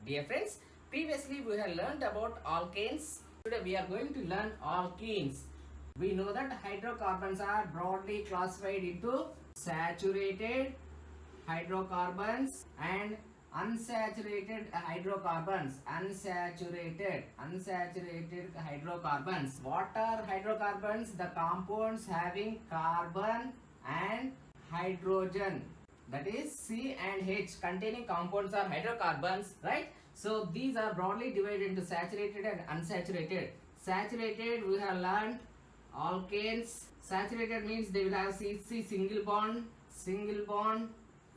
Dear friends, previously we have learnt about alkanes. Today we are going to learn alkenes. We know that hydrocarbons are broadly classified into saturated hydrocarbons and unsaturated hydrocarbons. Unsaturated hydrocarbons. What are hydrocarbons? The compounds having carbon and hydrogen, that is C and H containing compounds are hydrocarbons, right? So these are broadly divided into saturated and unsaturated. Saturated, we have learned alkanes. Saturated means they will have C single bond.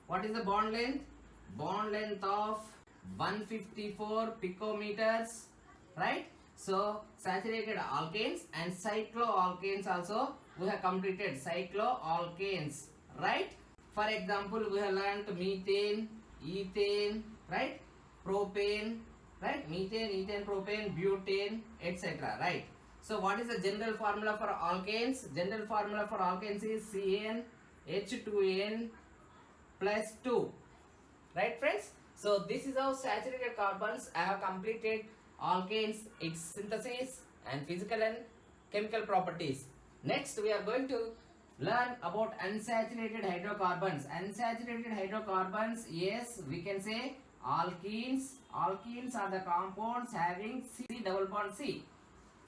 What is the bond length? Bond length of 154 picometers, right? So saturated alkanes and cycloalkanes also we have completed. Cycloalkanes, right? For example, we have learnt methane, ethane, right? Propane, right? Methane, ethane, propane, butane, etc. Right? So what is the general formula for alkanes? General formula for alkanes is CnH2n plus 2. Right, friends? So this is how saturated carbons I have completed alkanes, its synthesis and physical and chemical properties. Next, we are going to learn about unsaturated hydrocarbons. Unsaturated hydrocarbons, yes, we can say alkenes. Alkenes are the compounds having C double bond C.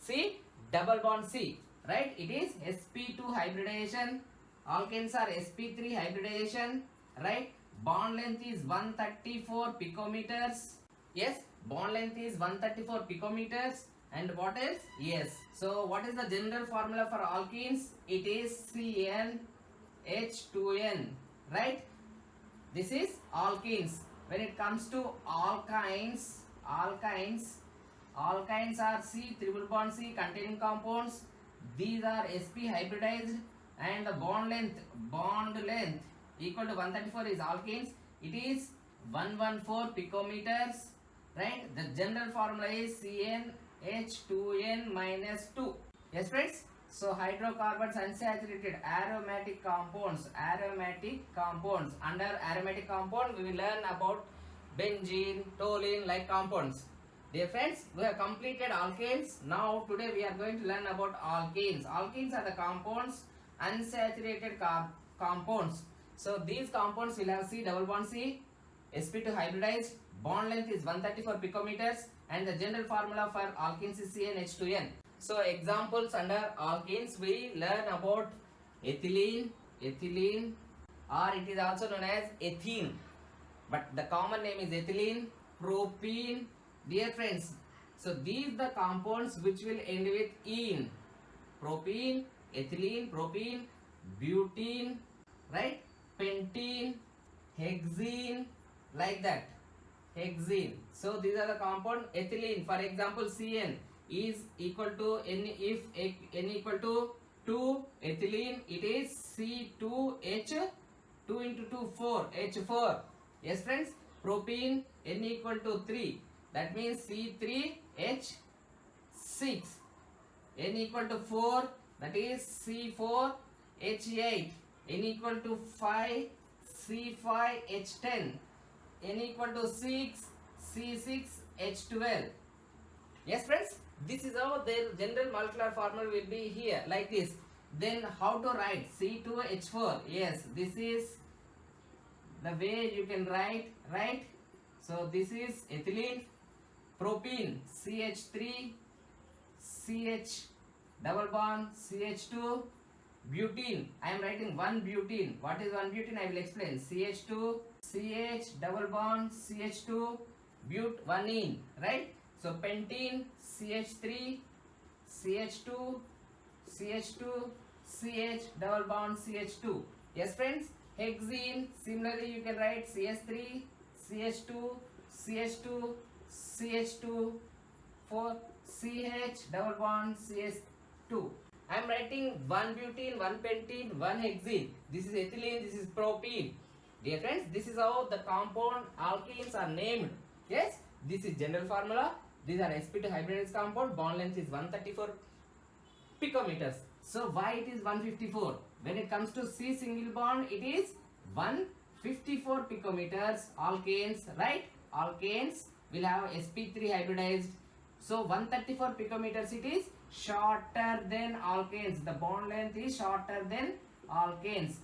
C double bond C, right? It is sp2 hybridization. Alkenes are sp3 hybridization, right? Bond length is 134 picometers. Yes, bond length is 134 picometers. And what else? Yes. So what is the general formula for alkenes? It is CnH2n, right? This is alkenes. When it comes to alkynes are C triple bond C containing compounds. These are sp hybridized and the bond length equal to 134 is alkenes. It is 114 picometers, right? The general formula is CnH2n minus 2. Yes, friends. So hydrocarbons unsaturated aromatic compounds. Under aromatic compound we will learn about benzene, toluene like compounds. Dear friends, we have completed alkanes. Now today we are going to learn about alkenes. Alkenes are the compounds, unsaturated compounds. So these compounds will have C double bond C, sp2 hybridized, bond length is 134 picometers, and the general formula for alkenes is CnH2n. So examples under alkenes we learn about ethylene, or it is also known as ethene, but the common name is ethylene, propene. Dear friends, so these the compounds which will end with ene. Propene, ethylene, propene, butene, right? Pentene, hexene, like that. Hexene. So these are the compound. Ethylene, for example, Cn is equal to N. If N equal to 2, ethylene, it is C2H, 2 into 2, 4, H4. Yes, friends. Propene, N equal to 3. That means C3H6. N equal to 4. That is C4H8. N equal to 5, C5H10. N equal to 6, C6H12. Yes, friends, this is how their general molecular formula will be here, like this. Then how to write C2H4? Yes, this is the way you can write, right? So this is ethylene. Propene, CH3, CH double bond, CH2. Butene, I am writing 1 butene. What is 1 butene? I will explain. CH2, CH double bond, CH2, but 1 ene, right? So pentene, CH3, CH2, CH2, CH double bond, CH2. Yes, friends. Hexene, similarly you can write CH3, CH2, CH2, CH2, 4, CH double bond, CH2. I am writing 1 butene, 1 pentene, 1 hexene. This is ethylene, this is propene. Dear friends, this is how the compound alkenes are named. Yes, this is general formula. These are sp2 hybridized compound. Bond length is 134 picometers. So why it is 154? When it comes to C single bond, it is 154 picometers. Alkanes, right? Alkanes. will have sp3 hybridized. So 134 picometers, it is shorter than alkanes. The bond length is shorter than alkanes.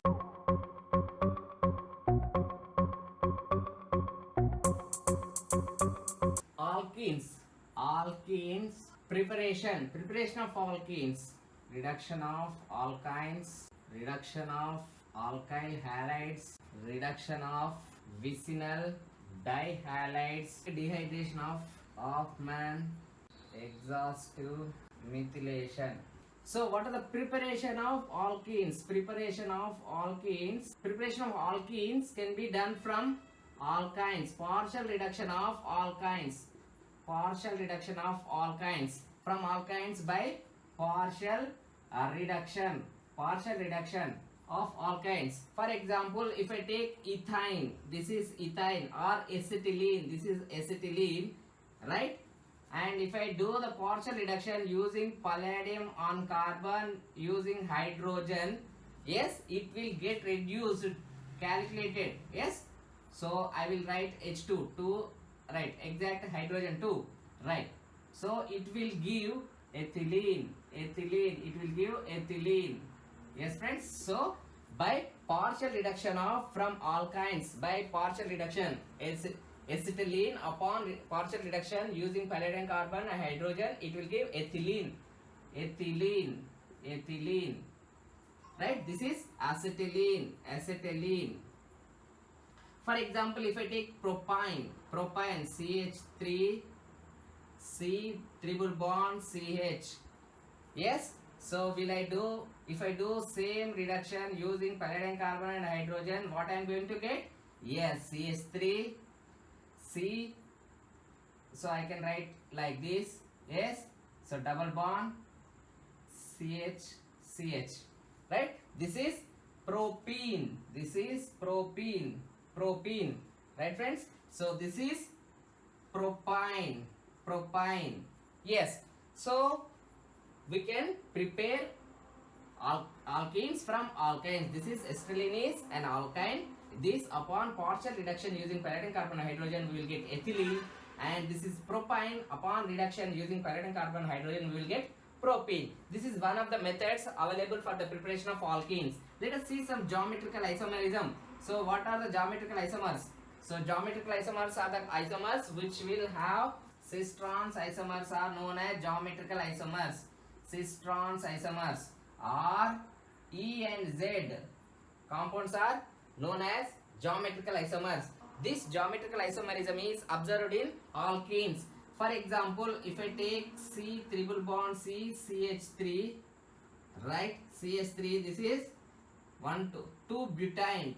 Alkenes, preparation of alkenes, reduction of alkynes, reduction of alkyl halides, reduction of vicinal dihalides, dehydration of Hoffman, exhaustive methylation. So what are the preparation of alkenes? Preparation of alkenes can be done from alkynes. Partial reduction of alkynes from alkynes by partial reduction of alkynes. For example, if I take ethine, this is ethine, or acetylene, this is acetylene, right? And if I do the partial reduction using palladium on carbon using hydrogen, yes, it will get reduced, calculated, yes. So I will write H2, 2, right, exact hydrogen 2, right. So it will give ethylene, it will give ethylene, yes friends. So by partial reduction of from alkynes, by partial reduction acetylene upon partial reduction using palladium carbon and hydrogen, it will give ethylene, right. This is acetylene. For example, if I take propane, CH3 C triple bond CH, yes. So will I do, if I do same reduction using palladium carbon and hydrogen, what I am going to get? Yes, CH3 C. So I can write like this, yes. So double bond CH, right. This is propene, right friends. So this is propine, yes. So we can prepare alkenes from alkynes. This is acetylene is an alkyne. This upon partial reduction using palladium carbon and hydrogen we will get ethylene, and this is propine. Upon reduction using palladium carbon and hydrogen we will get propene. This is one of the methods available for the preparation of alkenes. Let us see some geometrical isomerism. So what are the geometrical isomers? So geometrical isomers are the isomers which will have cis trans. Isomers are known as geometrical isomers. Cis trans isomers R, E and Z compounds are known as geometrical isomers. This geometrical isomerism is observed in alkenes. For example, if I take C triple bond C CH3, right, CH3, this is 2 butane.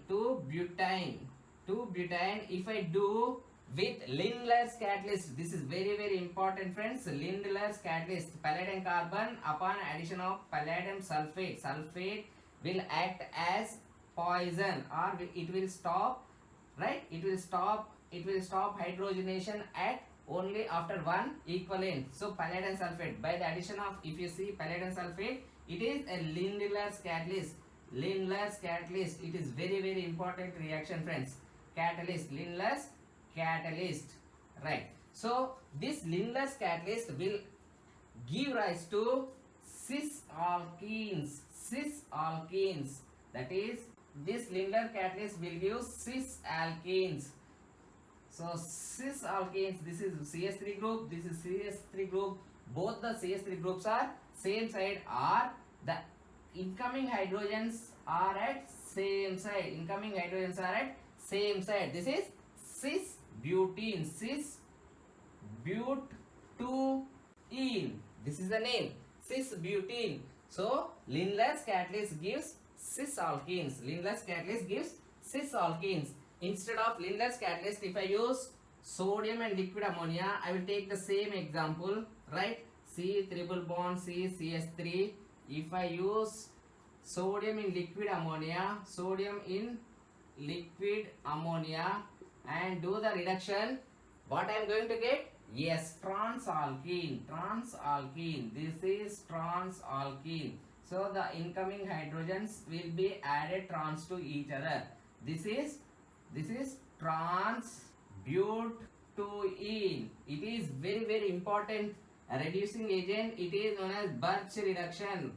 If I do with Lindlar's catalyst, this is very important friends. Lindlar's catalyst, palladium carbon upon addition of palladium sulfate will act as poison, or it will stop, right, it will stop hydrogenation at only after one equivalent. So palladium sulfate, by the addition of, if you see palladium sulfate, it is a Lindlar's catalyst. It is very important reaction friends. Lindlar's catalyst, right. So this Lindlar's catalyst will give rise to cis alkenes. That is, this Lindlar catalyst will give cis alkenes. So cis alkenes, this is CH3 group, this is CH3 group. Both the CH3 groups are same side, or the incoming hydrogens are at same side. This is cis butene. This is the name, cis butene. So Lindlar's catalyst gives cis alkenes. Instead of Lindlar's catalyst, if I use sodium and liquid ammonia, I will take the same example, right? C triple bond C CH3. If I use sodium in liquid ammonia and do the reduction, what I am going to get? Yes, transalkene. This is transalkene. So the incoming hydrogens will be added trans to each other. This is trans but butene. It is very important reducing agent. It is known as Birch reduction.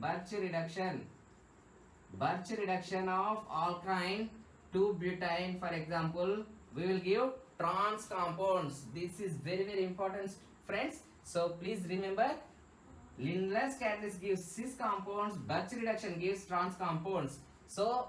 Birch reduction of alkyne to butane. For example, we will give trans compounds. This is very important, friends. So please remember, Lindlar's catalyst gives cis compounds, Birch reduction gives trans compounds. So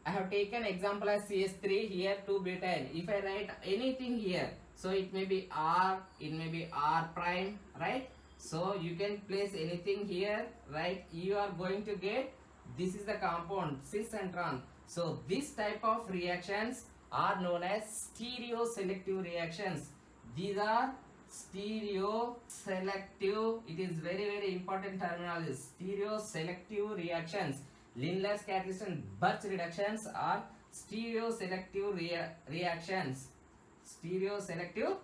I have taken example as CS3 here, 2-butane. If I write anything here, so it may be R, it may be R prime, right? So you can place anything here, right? You are going to get, this is the compound, cis and trans. So this type of reactions are known as stereoselective reactions. These are stereoselective. It is very important terminology. Stereoselective reactions. Lindlar's catalyst and Birch reductions are stereoselective reactions. Stereoselective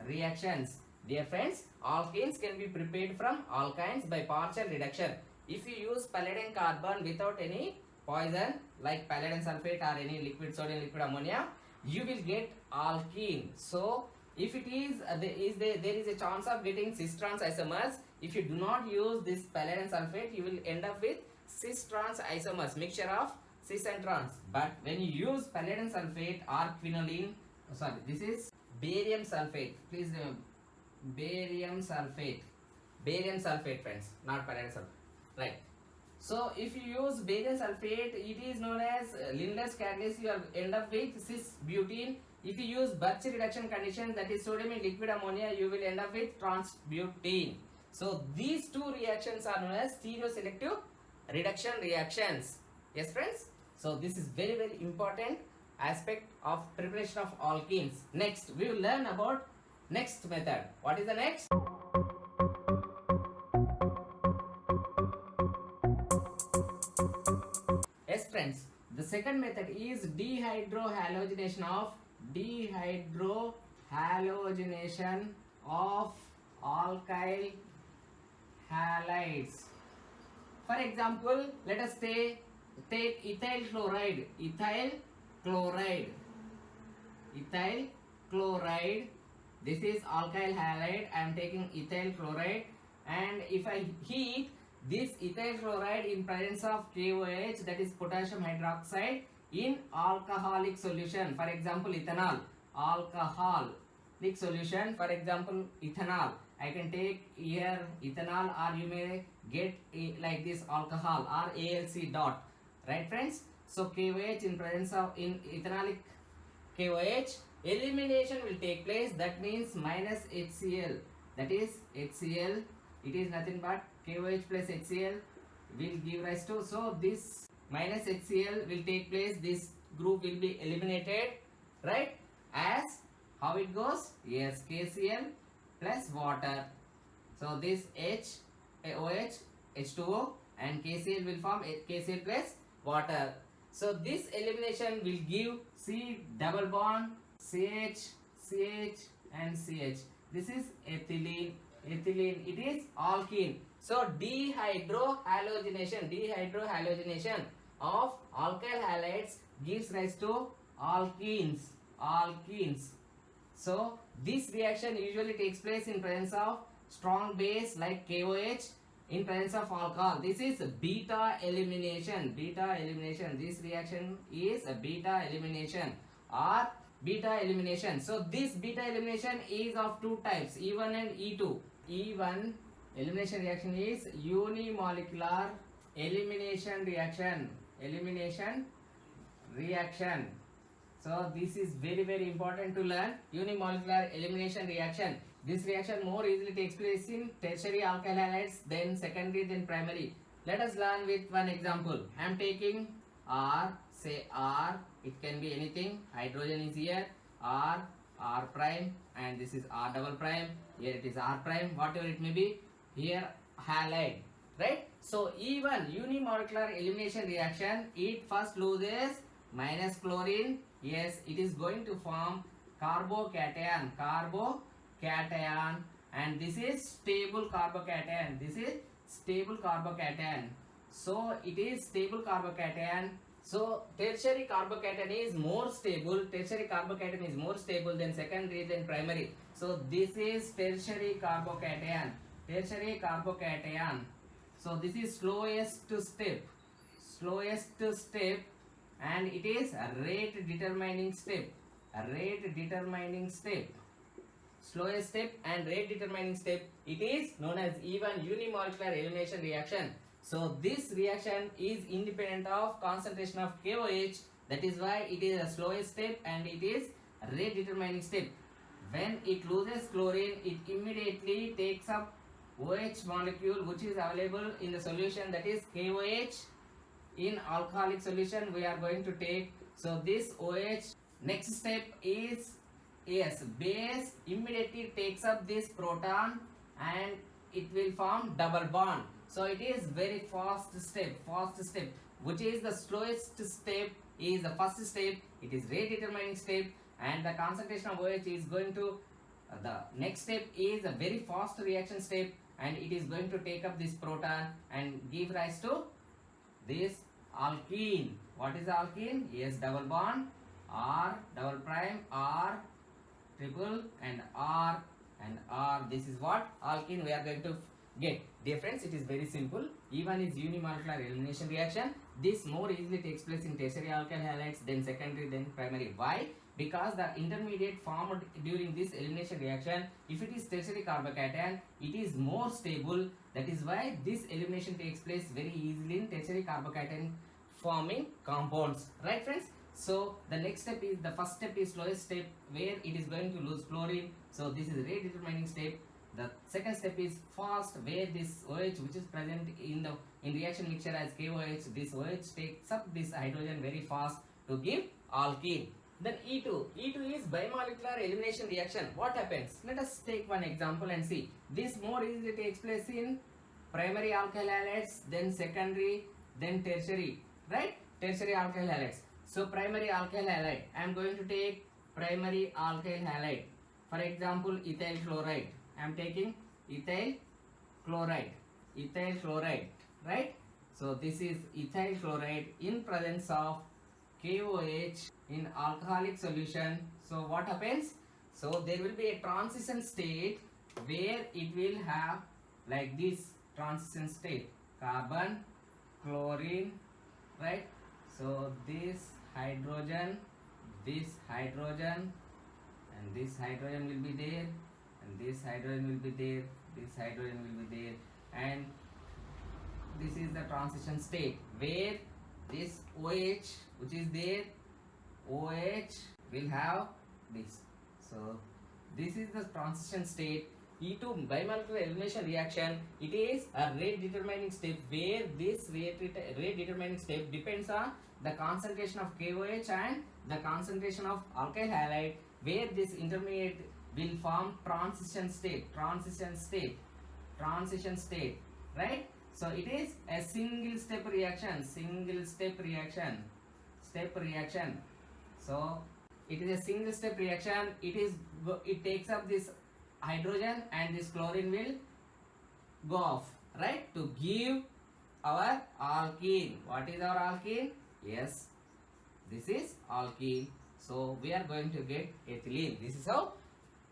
reactions. Dear friends, alkanes can be prepared from alkynes by partial reduction. If you use palladium carbon without any poison like palladium sulfate or any liquid sodium, liquid ammonia, you will get alkene. So if it is there is a chance of getting cis trans isomers. If you do not use this palladium sulfate, you will end up with cis trans isomers, mixture of cis and trans. But when you use palladium sulfate or quinoline, this is barium sulfate. Please remember, barium sulfate, friends, not palladium sulfate, right? So if you use barium sulfate, it is known as Lindlar's catalyst. You end up with cis butene. If you use Birch reduction condition, that is sodium in liquid ammonia, you will end up with trans butene. So these two reactions are known as stereoselective reduction reactions. Yes, friends. So this is very important aspect of preparation of alkenes. Next, we will learn about next method. What is the next? Yes, friends. The second method is dehydrohalogenation of alkyl halides. For example, let us take ethyl chloride. This is alkyl halide. I am taking ethyl chloride, and if I heat this ethyl chloride in presence of KOH, that is potassium hydroxide, in alcoholic solution, for example ethanol, alcoholic solution, for example ethanol, I can take here ethanol, or you may get like this alcohol or ALC dot, right friends? So KOH in presence of in ethanolic KOH, elimination will take place. That means minus HCl, that is HCl, it is nothing but KOH plus HCl will give rise to, so this minus HCl will take place, this group will be eliminated, right? As how it goes? Yes, KCl plus water. So this OH, H2O and KCl will form KCl plus water. So this elimination will give C double bond, CH, and CH. This is ethylene. It is alkene. So dehydrohalogenation of alkyl halides gives rise to alkenes. So this reaction usually takes place in presence of strong base like KOH in presence of alcohol. This is beta elimination. This reaction is a beta elimination or beta elimination. So this beta elimination is of two types, E1 and E2. E1 elimination reaction is unimolecular elimination reaction. So this is very important to learn. Unimolecular elimination reaction. This reaction more easily takes place in tertiary alkyl halides, then secondary, then primary. Let us learn with one example. I am taking R, say R, it can be anything. Hydrogen is here, R prime, and this is R double prime. Here it is R prime, whatever it may be. Here halide, right? So E1 unimolecular elimination reaction, it first loses minus chlorine. Yes, it is going to form carbocation, and this is stable carbocation. So it is stable carbocation. So tertiary carbocation is more stable. Tertiary carbocation is more stable than secondary than primary. So this is tertiary carbocation. Tertiary carbocation. So this is slowest step. Slowest step, and it is a rate determining step. A rate determining step. Slowest step and rate determining step. It is known as even unimolecular elimination reaction. So this reaction is independent of concentration of KOH. That is why it is a slowest step and it is a rate determining step. When it loses chlorine, it immediately takes up OH molecule which is available in the solution, that is KOH. In alcoholic solution we are going to take. So this OH, next step is, yes, base immediately takes up this proton and it will form double bond. So it is very fast step, which is the slowest step is the first step. It is rate determining step, and the concentration of OH is going to, the next step is a very fast reaction step, and it is going to take up this proton and give rise to this alkene. What is alkene? Yes, double bond, R double prime, R triple and R. This is what alkene we are going to get. Dear friends, it is very simple. E1 is unimolecular elimination reaction. This more easily takes place in tertiary alkyl halides than secondary than primary. Why? Because the intermediate formed during this elimination reaction, if it is tertiary carbocation, it is more stable. That is why this elimination takes place very easily in tertiary carbocation forming compounds. Right friends? So the next step is, the first step is slowest step where it is going to lose chlorine. So this is rate determining step. The second step is fast, where this OH which is present in reaction mixture as KOH, this OH takes up this hydrogen very fast to give alkene. Then E2 is bimolecular elimination reaction. What happens? Let us take one example and see. This more easily takes place in primary alkyl halides, then secondary, then tertiary, right? Tertiary alkyl halides. So primary alkyl halide, I am going to take primary alkyl halide. For example, ethyl chloride. I am taking ethyl chloride, right? So this is ethyl chloride in presence of KOH in alcoholic solution. So what happens? So there will be a transition state where it will have like this transition state, carbon, chlorine, right? So this hydrogen, and this hydrogen will be there, and this hydrogen will be there, and this is the transition state where this OH which is there, OH will have this. So this is the transition state. E2 bimolecular elimination reaction, it is a rate determining step where this rate determining step depends on the concentration of KOH and the concentration of alkyl halide, where this intermediate will form transition state, right? So it is a single step reaction. So it is a single step reaction. It takes up this hydrogen and this chlorine will go off, right, to give our alkene. What is our alkene? Yes, this is alkene. So we are going to get ethylene. This is how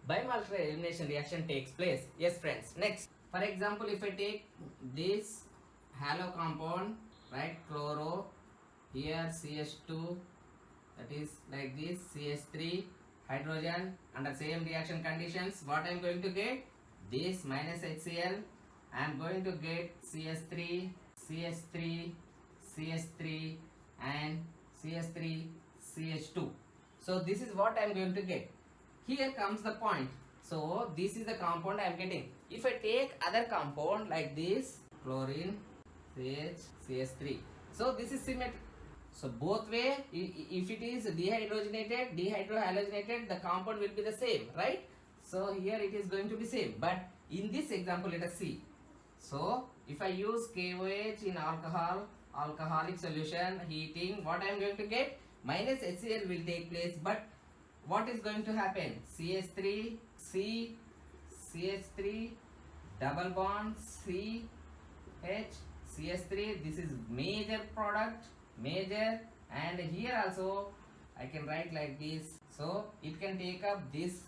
bimolecular elimination reaction takes place. Yes friends, next, for example, if I take this halo compound, right, chloro, here CH2, that is like this, CH3, hydrogen, under same reaction conditions, what I am going to get? This minus HCl, I am going to get CH3, and CH3, CH2. So this is what I am going to get. Here comes the point. So this is the compound I am getting. If I take other compound like this, chlorine, CH3. So this is symmetric. So both way, if it is dehydrogenated, dehydrohalogenated, the compound will be the same, right? So here it is going to be same. But in this example, let us see. So if I use KOH in alcoholic solution, heating, what I am going to get? Minus HCl will take place, but what is going to happen? CH3, CH3, double bond, CH, CH3, this is major product, and here also I can write like this. So it can take up this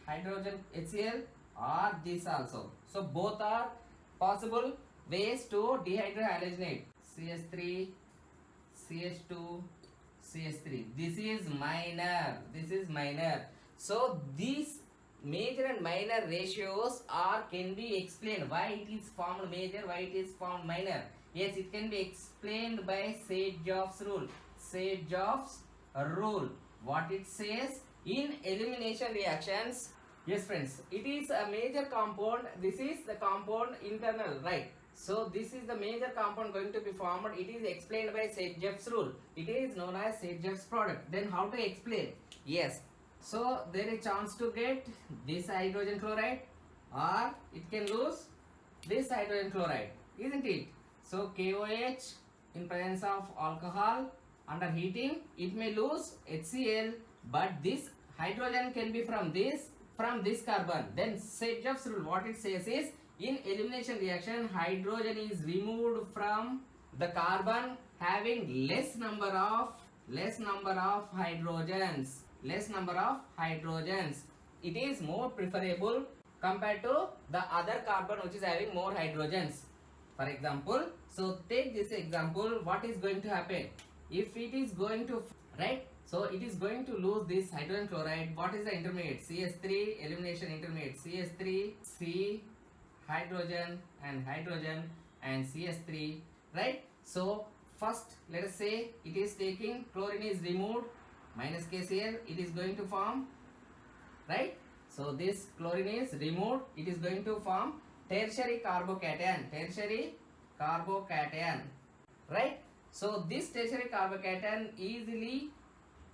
hydrogen HCl or this also. So both are possible ways to dehydrohalogenate. CH3, CH2, CH3. This is minor. This is minor. So these major and minor ratios can be explained. Why it is formed major, why it is formed minor. Yes, it can be explained by Sage-Jeffs rule. Sage-Jeffs rule. What it says in elimination reactions. Yes friends, it is a major compound. This is the compound internal, right? So this is the major compound going to be formed. It is explained by Sage-Jeffs rule. It is known as Sage-Jeffs product. Then how to explain? Yes. So there is chance to get this hydrogen chloride, or it can lose this hydrogen chloride, isn't it? So KOH in presence of alcohol under heating, it may lose HCl, but this hydrogen can be from this carbon. Then Sage-Jeffs rule, what it says is, in elimination reaction, hydrogen is removed from the carbon having less number of hydrogens. It is more preferable compared to the other carbon which is having more hydrogens. For example, so take this example, what is going to happen? If it is going to, right? So it is going to lose this hydrogen chloride. What is the intermediate? CH3, elimination intermediate. CH3, C, hydrogen and CH3, right? So first let us say it is taking, chlorine is removed, minus KCl, it is going to form, right? So this chlorine is removed, it is going to form tertiary carbocation, right? So this tertiary carbocation easily,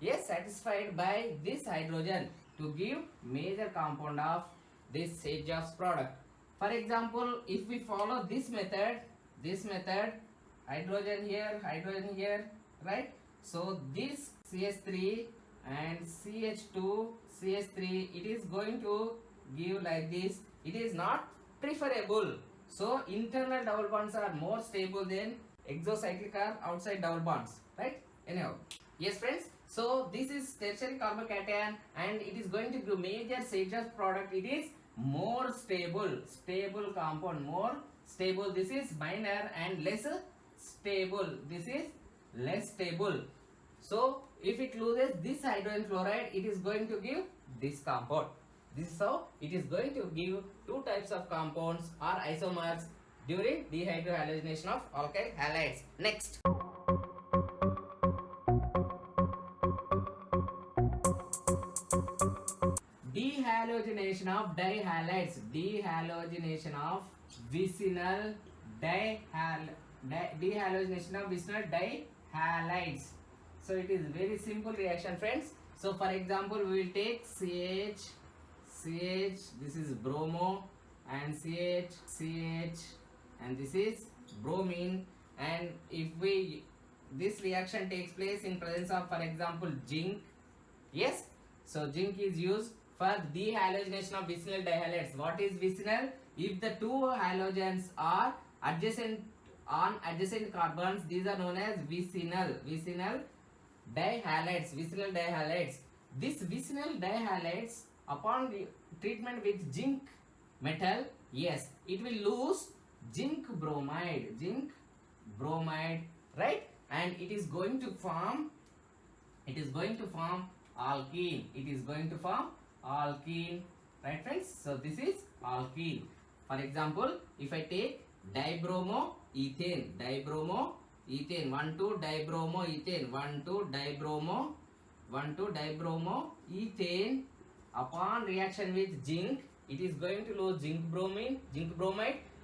yes, satisfied by this hydrogen to give major compound of this Sage-Jeffs product. For example, if we follow this method, hydrogen here, right? So this CH3 and CH2, CH3, it is going to give like this. It is not preferable. So internal double bonds are more stable than exocyclic or outside double bonds, right? Anyhow, yes friends. So this is tertiary carbocation and it is going to give major Sage-Jeffs product. It is more stable compound, more stable. This is minor and less stable. This is less stable. So if it loses this hydrogen chloride, it is going to give this compound. This is how it is going to give two types of compounds or isomers during dehydrohalogenation of alkyl halides. Next. Dehalogenation of dihalides. Dehalogenation of vicinal dihalides. So it is very simple reaction friends. So for example, we will take CH, this is bromo, and CH, and this is bromine. And if this reaction takes place in presence of, for example, zinc, yes, so zinc is used for dehalogenation of vicinal dihalides. What is vicinal? If the two halogens are adjacent carbons, these are known as vicinal dihalides. This vicinal dihalides, upon treatment with zinc metal, yes, it will lose zinc bromide, right? And it is going to form alkene. Right friends? So this is alkene. For example, if I take dibromoethane, 1,2-dibromoethane, upon reaction with zinc, it is going to lose zinc bromide,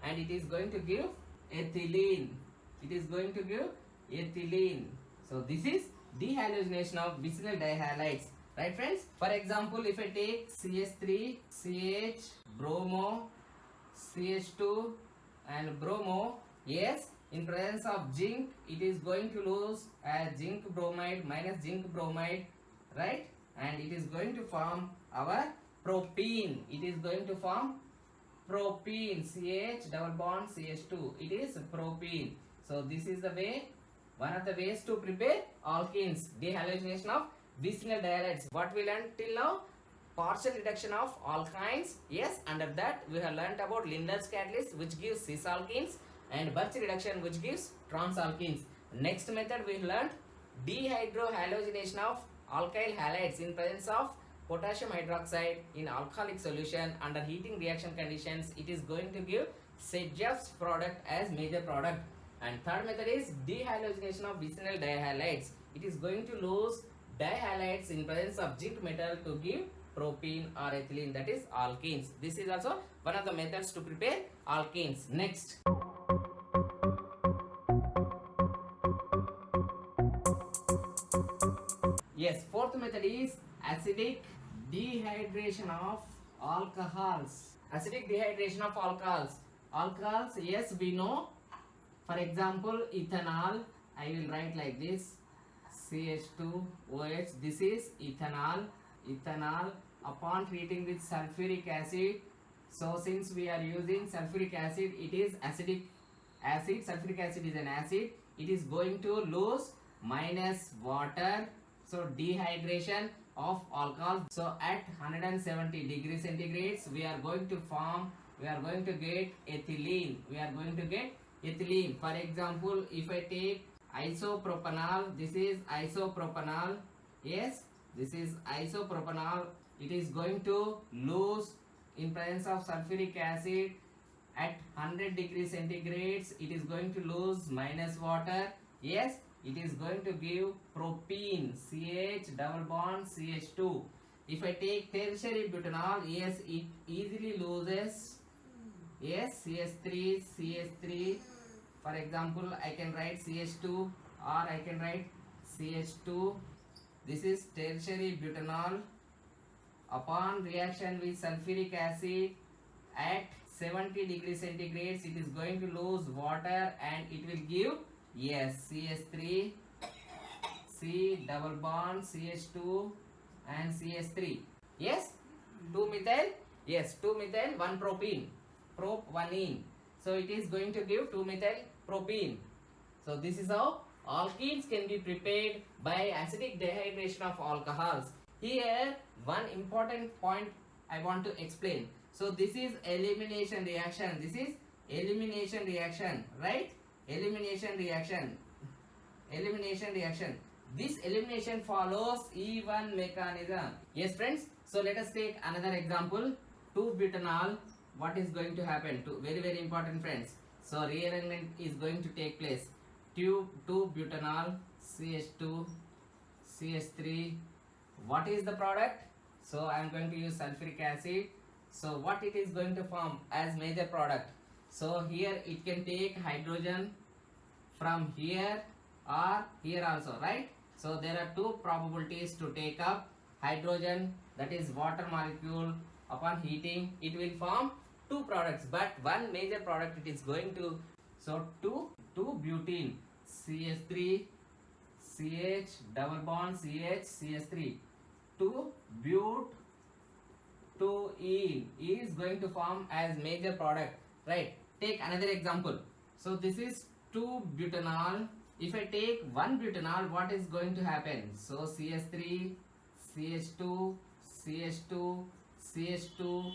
and it is going to give ethylene. So this is dehalogenation of vicinal dihalides, right friends? For example, if I take CH3, CH, bromo, CH2 and bromo, yes, in presence of zinc, it is going to lose as zinc bromide minus zinc bromide, right? And it is going to form our propene. CH double bond CH2. It is propene. So this is the way One of the ways to prepare alkenes, dehalogenation of vicinal dihalides. What we learned till now? Partial reduction of alkynes. Yes, under that we have learnt about Linder's catalyst, which gives cis alkenes, and Birch reduction, which gives trans alkenes. Next method we learnt dehydrohalogenation of alkyl halides in presence of potassium hydroxide in alcoholic solution under heating reaction conditions. It is going to give Sedgwick's product as major product. And third method is dehalogenation of vicinal dihalides. It is going to lose dihalides in presence of zinc metal to give propene or ethylene, that is alkenes. This is also one of the methods to prepare alkenes. Next. Yes, fourth method is acidic dehydration of alcohols. Acidic dehydration of alcohols. Alcohols, yes, we know. For example, ethanol. I will write like this: CH2OH. This is ethanol. Ethanol. Upon treating with sulfuric acid, so since we are using sulfuric acid, it is acidic acid. Sulfuric acid is an acid. It is going to lose minus water. So dehydration of alcohol. So at 170 degrees centigrades, we are going to get ethylene. For example, if I take isopropanol, this is isopropanol. Yes, this is isopropanol. It is going to lose in presence of sulfuric acid at 100 degrees centigrades. It is going to lose minus water. Yes, it is going to give propene, CH double bond CH2. If I take tertiary butanol, yes, it easily loses. Yes, CH3. For example, I can write CH2 or I can write CH2. This is tertiary butanol. Upon reaction with sulfuric acid at 70 degrees centigrades, it is going to lose water and it will give, yes, CH3, C double bond CH2 and CH3. Yes, 2-methyl. Yes, 2-methyl, 1 propene. Prop 1 in. So it is going to give 2-methyl propene. So this is how alkenes can be prepared by acidic dehydration of alcohols. Here one important point I want to explain. So this is elimination reaction. This is elimination reaction, right? Elimination reaction. This elimination follows E1 mechanism. Yes friends, so let us take another example. 2-butanol. What is going to happen? Very, very important friends. So rearrangement is going to take place. 2-butanol, CH2, CH3. What is the product? So I am going to use sulfuric acid. So what it is going to form as major product? So here it can take hydrogen from here or here also, right? So there are 2 probabilities to take up hydrogen, that is water molecule. Upon heating, it will form 2 products, but one major product it is going to. So 2-butene, CH3, CH double bond CH, CH3. 2-but 2-ene is going to form as major product, right? Take another example. So this is 2-butanol. If I take 1-butanol, what is going to happen? So CH3, CH2, CH2, CH2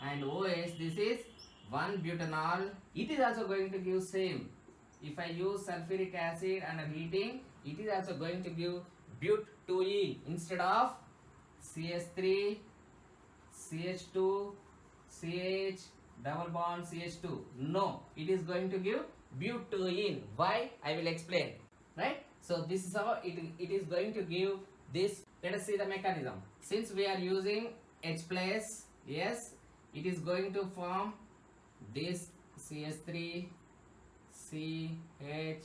and OH. This is 1-butanol. It is also going to give same. If I use sulfuric acid under heating, it is also going to give but2ene instead of CH3, CH2, CH double bond CH2. No, it is going to give but2ene. Why? I will explain. Right? So this is how it is going to give this. Let us see the mechanism. Since we are using H plus, yes, it is going to form this CH3, CH,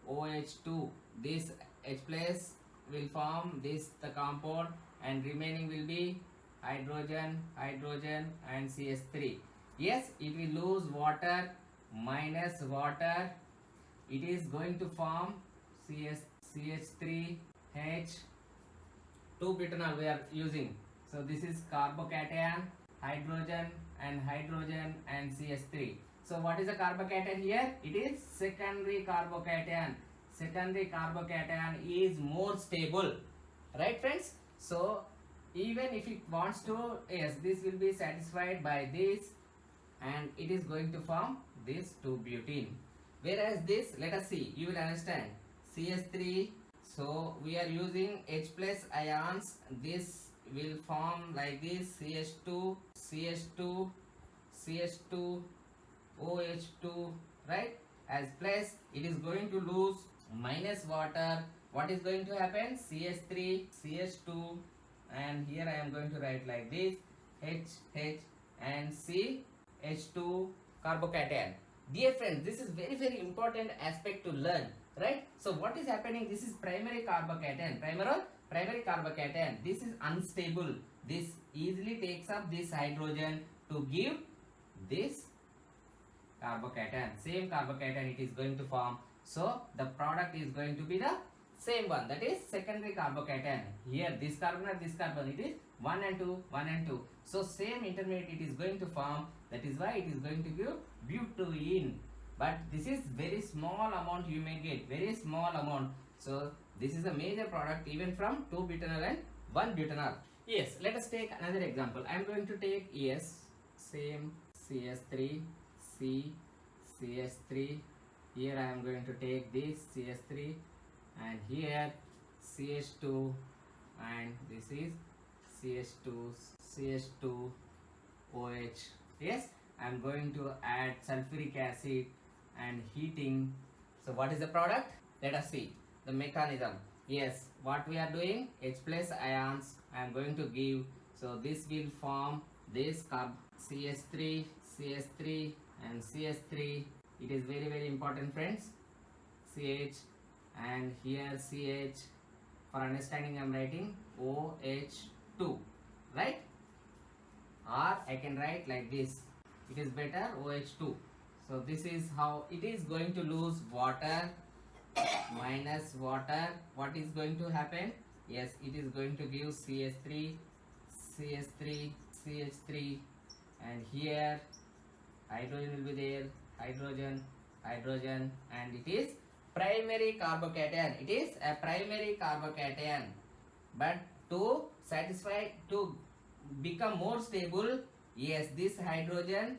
OH2. This H plus will form this the compound and remaining will be hydrogen, hydrogen and CH3. Yes, it will lose water, minus water. It is going to form CH3H. 2-butanol we are using. So this is carbocation, hydrogen and hydrogen and CH3. So what is the carbocation here? It is secondary carbocation. secondary carbocation is more stable, right friends? So even if it wants to, yes, this will be satisfied by this, and it is going to form this 2-butene. Whereas this, let us see, you will understand, CH3, so we are using H plus ions, this will form like this, CH2, CH2, CH2, OH2, right? As plus, it is going to lose minus water. What is going to happen? CH3, CH2, and here I am going to write like this, H, and C, H2 carbocation. Dear friends, this is very important aspect to learn, right? So what is happening? This is primary carbocation. Primary carbocation. This is unstable. This easily takes up this hydrogen to give this carbocation. Same carbocation it is going to form. So the product is going to be the same one, that is secondary carbocation. Here this carbon and this carbon, it is 1 and 2, 1 and 2. So same intermediate it is going to form. That is why it is going to give butene. But this is very small amount you may get, very small amount. So this is a major product even from 2-butanol and 1-butanol. Yes, let us take another example. I am going to take same CH3, C, CH3. Here I am going to take this CH3, and here CH2, and this is CH2, OH. Yes, I am going to add sulfuric acid and heating. So what is the product? Let us see the mechanism. Yes, what we are doing, H plus ions I am going to give. So this will form this CH3, CH3, and CH3. It is very important friends. CH, and here CH. For understanding I am writing OH2, right? Or I can write like this, it is better, OH2. So this is how it is going to lose water, minus water. What is going to happen? Yes, it is going to give CH3, CH3, CH3, and here hydrogen will be there, hydrogen, hydrogen, and it is primary carbocation. It is a primary carbocation. But to satisfy, to become more stable, yes, this hydrogen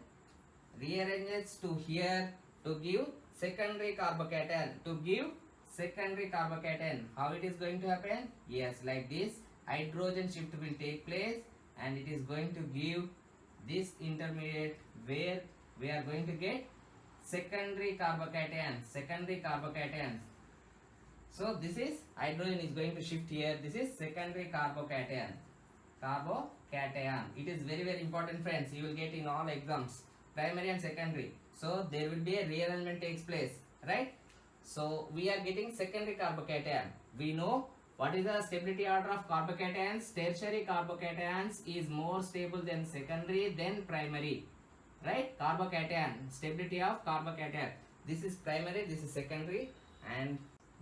rearranges to here to give secondary carbocation. To give secondary carbocation, how it is going to happen? Yes, like this, hydrogen shift will take place, and it is going to give this intermediate where we are going to get secondary carbocations. So this is hydrogen is going to shift here. This is secondary carbocation. It is very important friends. You will get in all exams, primary and secondary. So there will be a rearrangement takes place, right? So we are getting secondary carbocation. We know what is the stability order of carbocations. Tertiary carbocations is more stable than secondary, then primary, right? Carbocation, stability of carbocation. This is primary, this is secondary, and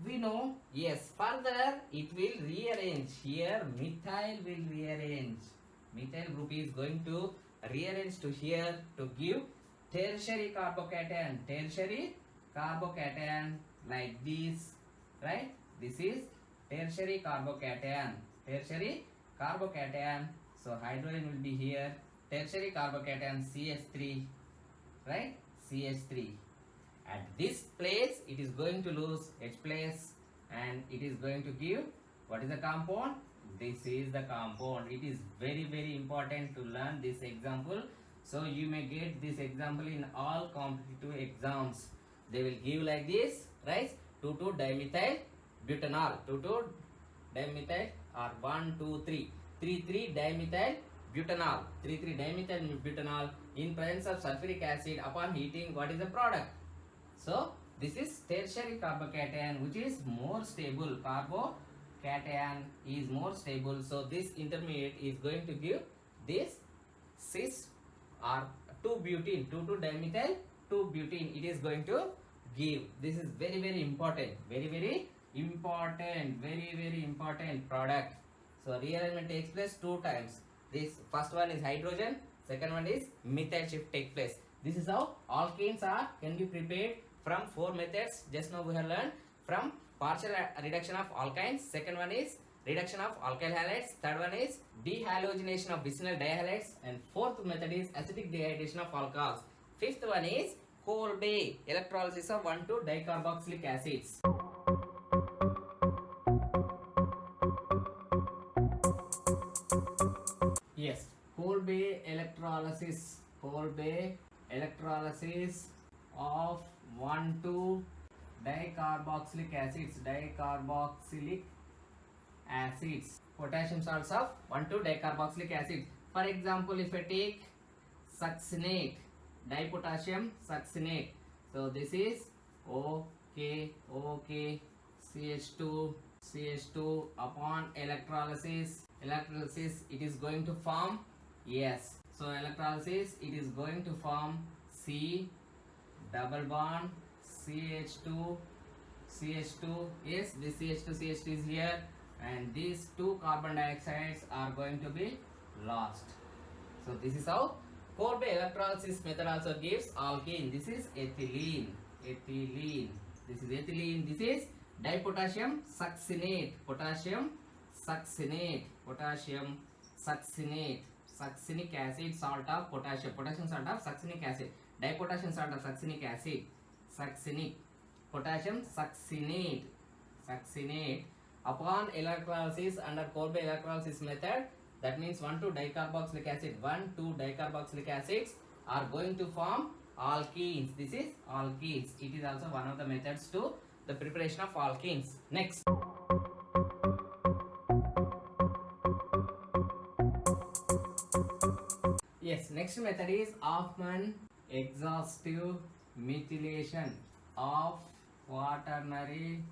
we know, yes, further it will rearrange. Here methyl will rearrange. Methyl group is going to rearrange to here to give tertiary carbocation. Tertiary carbocation like this, right? This is tertiary carbocation. Tertiary carbocation. So hydrogen will be here. Tertiary carbocation CH3, right? CH3. At this place, it is going to lose H plus, and it is going to give, what is the compound? This is the compound. It is very important to learn this example. So you may get this example in all competitive exams. They will give like this, right? 2,2-dimethyl butanol. 2,2-dimethyl or 1,2,3. 3,3-dimethyl butanol. 3,3-dimethyl butanol in presence of sulfuric acid. Upon heating, what is the product? So this is tertiary carbocation, which is more stable. Carbocation is more stable. So this intermediate is going to give this cis or 2-butene, 2,2-dimethyl 2-butene. It is going to give. This is very important. Very important product. So rearrangement takes place 2 times. This first one is hydrogen. Second one is methyl shift take place. This is how alkanes can be prepared from 4 methods. Just now we have learned from partial reduction of alkynes. Second one is reduction of alkyl halides. Third one is dehalogenation of vicinal dihalides. And fourth method is acidic dehydration of alcohols. Fifth one is Kolbe electrolysis of 1,2-dicarboxylic acids. Yes, Kolbe electrolysis. Kolbe electrolysis of 1,2-dicarboxylic acids. Dicarboxylic acids. Potassium salts of 1,2-dicarboxylic acids. For example, if I take succinate, dipotassium succinate. So this is OK, CH2 upon electrolysis. It is going to form, yes. So electrolysis, it is going to form C double bond CH2. Yes, this CH2 is here, and these two carbon dioxides are going to be lost. So this is how Kolbe electrolysis method also gives alkene. This is ethylene. This is ethylene. This is dipotassium succinate. Succinic acid, salt of potassium. Potassium salt of succinic acid. Dipotassium salt of succinic acid. Potassium succinate. Upon electrolysis under Kolbe electrolysis method, that means 1,2-dicarboxylic acid. 1,2-dicarboxylic acids are going to form alkenes. This is alkenes. It is also one of the methods to the preparation of alkenes. Next. Yes, next method is Hoffman exhaustive methylation of quaternary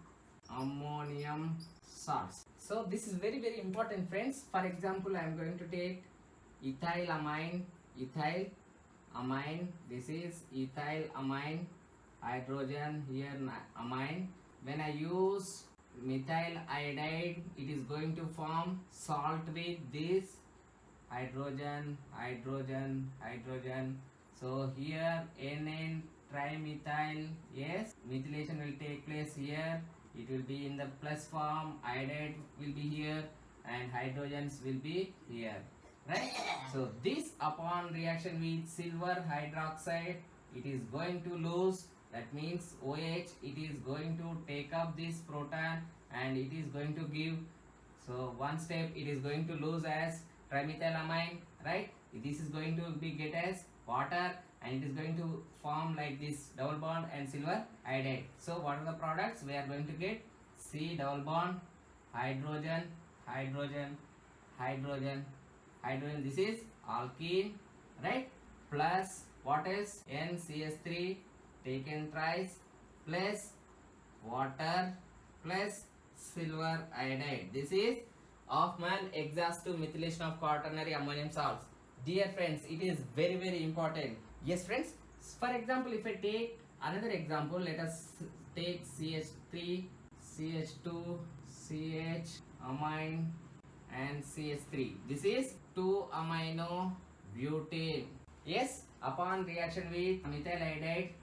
ammonium salts. So this is very important, friends. For example, I am going to take ethylamine. This is ethylamine, hydrogen here amine. When I use methyl iodide, it is going to form salt with this hydrogen. So here NN trimethyl, yes, methylation will take place here. It will be in the plus form, iodide will be here and hydrogens will be here, right? So this upon reaction with silver hydroxide, it is going to lose, that means OH, it is going to take up this proton and it is going to give, so one step it is going to lose as trimethylamine, right? This is going to be get as water and it is going to form like this double bond and silver iodide. So what are the products we are going to get? C double bond, hydrogen. This is alkene, right? Plus what is NCS3 taken thrice plus water plus silver iodide. This is Hoffman exhaustive methylation of quaternary ammonium salts. Dear friends, it is very important. Yes friends, for example, if I take another example, let us take CH3, CH2, CH amine and CH3. This is 2-amino butane. Yes, upon reaction with methyl iodide.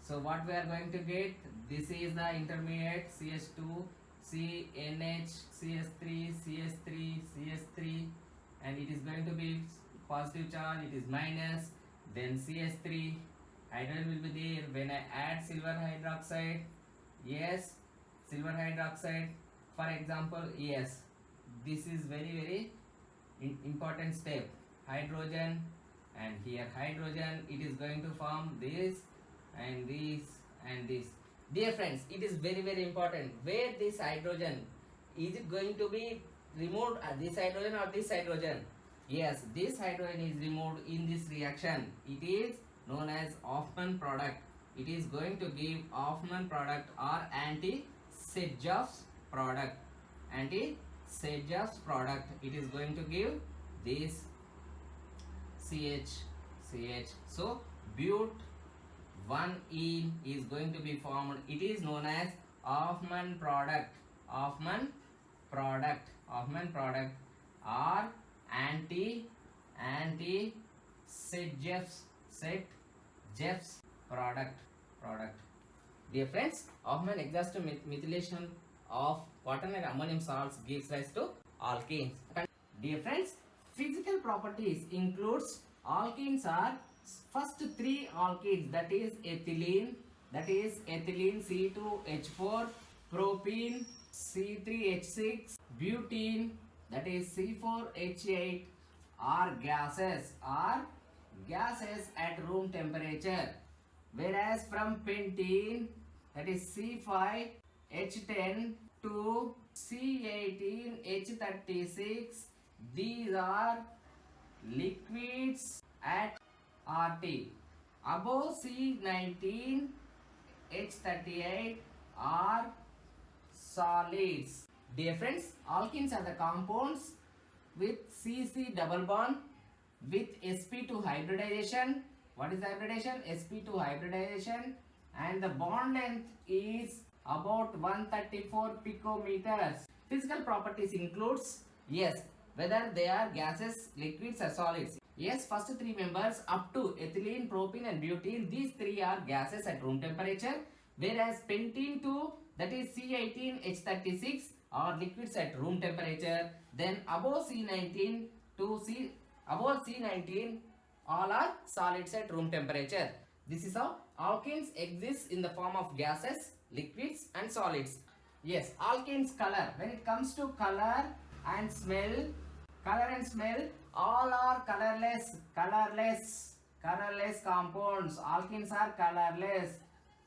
So what we are going to get? This is the intermediate CH2, CNH, CH3, and it is going to be positive charge, it is minus, then CH3, hydrogen will be there. When I add silver hydroxide, yes, silver hydroxide, for example, yes, this is very important step. Hydrogen, and here hydrogen, it is going to form this and this and this. Dear friends, it is very important. Where this hydrogen, is it going to be removed, this hydrogen or this hydrogen? Yes, this hydrogen is removed in this reaction. It is known as Hoffman product. It is going to give Hoffman product or anti-Sedjoff's product. Anti-Sedjoff's product. It is going to give this CH. So but1ene is going to be formed. It is known as Hoffman product. Hoffman product or anti-Sedjoff's product. Dear friends, Hoffman exhaust methylation of quaternary ammonium salts gives rise to alkenes. Dear friends, physical properties includes alkenes are first three alkenes, that is ethylene C2H4, propene C3H6, butene, that is C4H8, are gases at room temperature, whereas from pentene, that is C5H10 to C18H36, these are liquids at RT. Above C19H38 are solids. Dear friends, alkenes are the compounds with CC double bond with sp2 hybridization. What is hybridization? sp2 hybridization, and the bond length is about 134 picometers. Physical properties includes, yes, whether they are gases, liquids or solids. Yes, first three members up to ethylene, propene and butene, these three are gases at room temperature, whereas pentene 2, that is C18H36, are liquids at room temperature. Then above C19 to above C19, all are solids at room temperature. This is how alkenes exist in the form of gases, liquids and solids. Yes, alkenes color. When it comes to color and smell, all are colorless compounds. Alkenes are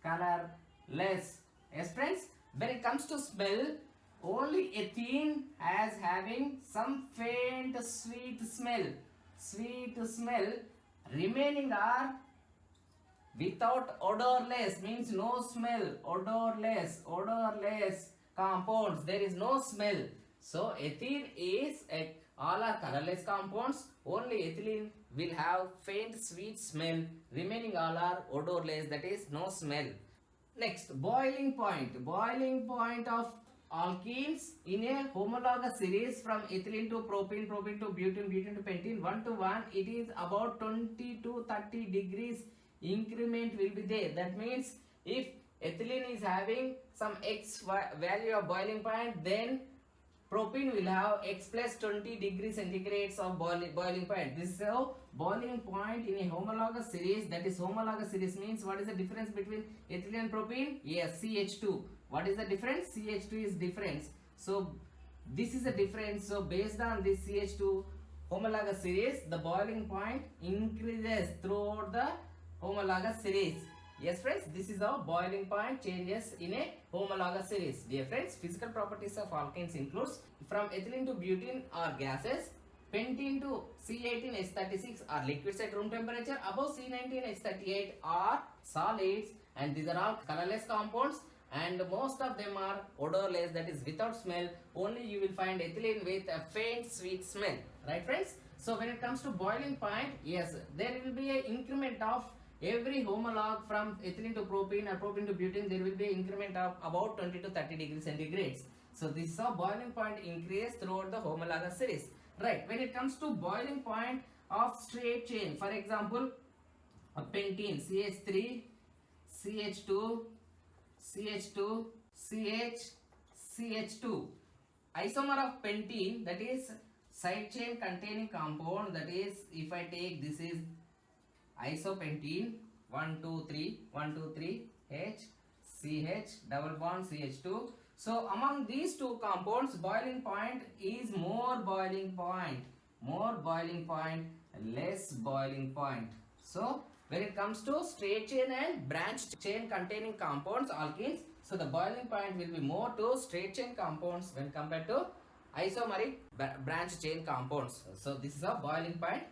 colorless. Yes friends, when it comes to smell, only ethene as having some faint sweet smell. Remaining are without odorless, means no smell. Odorless compounds, there is no smell. So ethene is all are colorless compounds. Only ethylene will have faint sweet smell. Remaining all are odorless, that is no smell. Next, boiling point of alkenes in a homologous series from ethylene to propene, propene to butene, butene to pentene, 1 to 1, it is about 20 to 30 degrees increment will be there. That means if ethylene is having some x value of boiling point, then propene will have x plus 20 degrees centigrades of boiling point. This is how boiling point in a homologous series. That is, homologous series means what is the difference between ethylene and propene? Yes, CH2. What is the difference? CH2 is difference. So this is the difference. So based on this CH2 homologous series, the boiling point increases throughout the homologous series. Yes friends, this is how boiling point changes in a homologous series. Dear friends, physical properties of alkenes includes from ethylene to butene are gases, pentene to C18H36 are liquids at room temperature, above C19H38 are solids, and these are all colorless compounds, and most of them are odorless, that is without smell. Only you will find ethylene with a faint sweet smell. Right friends? So when it comes to boiling point, yes, there will be an increment of every homolog from ethylene to propene or propene to butene, there will be an increment of about 20 to 30 degrees centigrades. So this is how boiling point increase throughout the homologous series. Right, when it comes to boiling point of straight chain, for example, a pentene CH3, CH2, CH2, CH, CH2. Isomer of pentene, that is side chain containing compound, that is, if I take this is isopentene 1 2 3 H CH double bond CH2. So among these two compounds, boiling point is more boiling point, less boiling point. So when it comes to straight chain and branched chain containing compounds, alkenes, so the boiling point will be more to straight chain compounds when compared to isomeric branch chain compounds. So this is how boiling point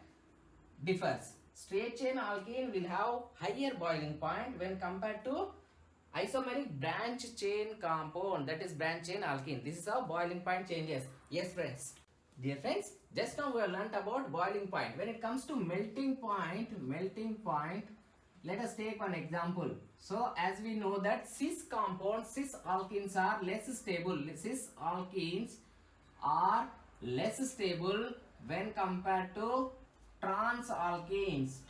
differs. Straight chain alkene will have higher boiling point when compared to isomeric branch chain compound, that is branch chain alkene. This is how boiling point changes. Yes friends. Dear friends, just now we have learnt about boiling point. When it comes to melting point, let us take one example. So as we know that cis compounds, cis alkenes are less stable. Cis alkenes are less stable when compared to trans alkenes.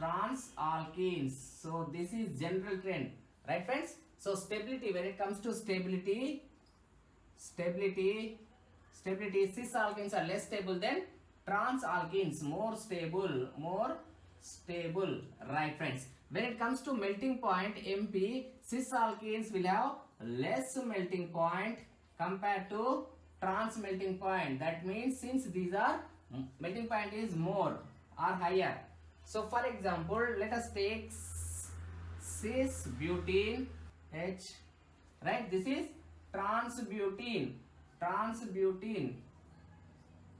So this is general trend, right friends? So stability, when it comes to stability, cis alkenes are less stable than trans alkenes, more stable, right friends. When it comes to melting point MP, cis alkenes will have less melting point compared to trans melting point. That means since these are melting point is more or higher. So for example, let us take cis butene H, right? This is trans butene.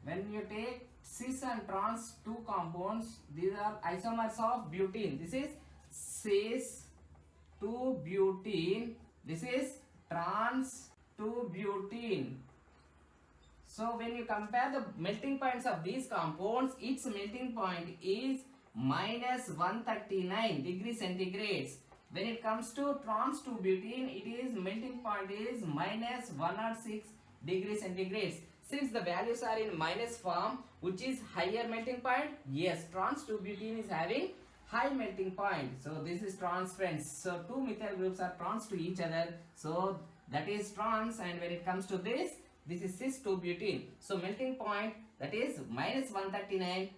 When you take cis and trans two compounds, these are isomers of butene. This is cis 2-butene. This is trans 2-butene. So when you compare the melting points of these compounds, its melting point is minus 139 degrees centigrades. When it comes to trans 2-butene, it is melting point is minus 106 degrees centigrades. Since the values are in minus form, which is higher melting point, yes, trans 2-butene is having high melting point. So this is trans, friends. So two methyl groups are trans to each other. So that is trans, and when it comes to this is cis 2-butene. So melting point, that is minus 139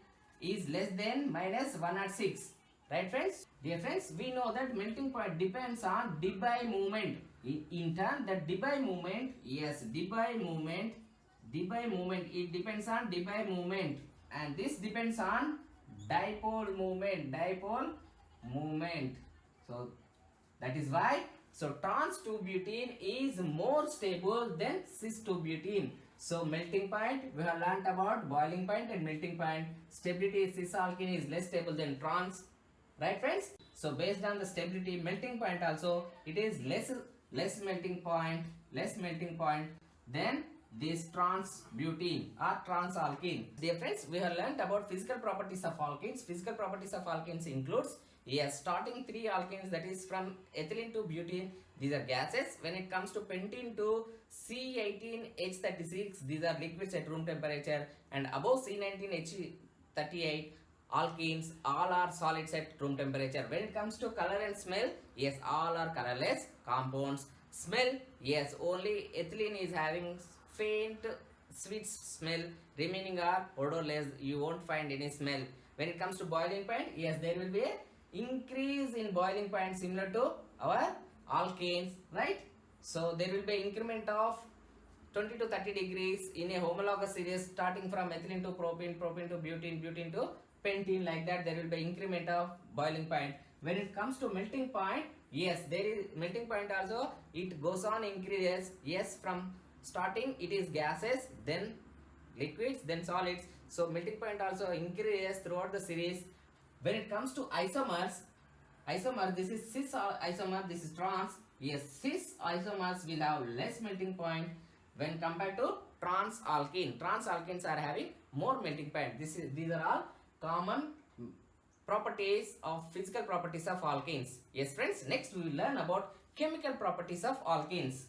is less than minus 106. Right friends? Dear friends, we know that melting point depends on Debye movement. In turn, that Debye movement, yes, Debye movement, it depends on Debye movement, and this depends on dipole movement. So that is why, so trans 2-butene is more stable than cis 2-butene. So melting point, we have learnt about boiling point and melting point. Stability, cis alkene is less stable than trans. Right friends? So based on the stability, melting point also, it is less melting point than this trans butene or trans alkene. Dear friends, we have learnt about physical properties of alkenes. Physical properties of alkenes includes, yes, starting three alkenes, that is from ethylene to butene, these are gases. When it comes to pentene to C18H36, these are liquids at room temperature, and above C19H38 alkenes, all are solids at room temperature. When it comes to color and smell, yes, all are colorless compounds. Smell, yes, only ethylene is having faint sweet smell, remaining are odorless, you won't find any smell. When it comes to boiling point, yes, there will be a increase in boiling point similar to our alkanes, right? So there will be increment of 20 to 30 degrees in a homologous series, starting from ethylene to propene, propene to butene, butene to pentene, like that. There will be increment of boiling point. When it comes to melting point, yes, there is melting point also, it goes on increases. Yes, from starting it is gases, then liquids, then solids. So melting point also increases throughout the series. When it comes to isomers, this is cis isomer, this is trans. Yes, cis isomers will have less melting point when compared to trans alkene. Trans alkenes are having more melting point. These are all common properties of physical properties of alkenes. Yes friends, next we will learn about chemical properties of alkenes.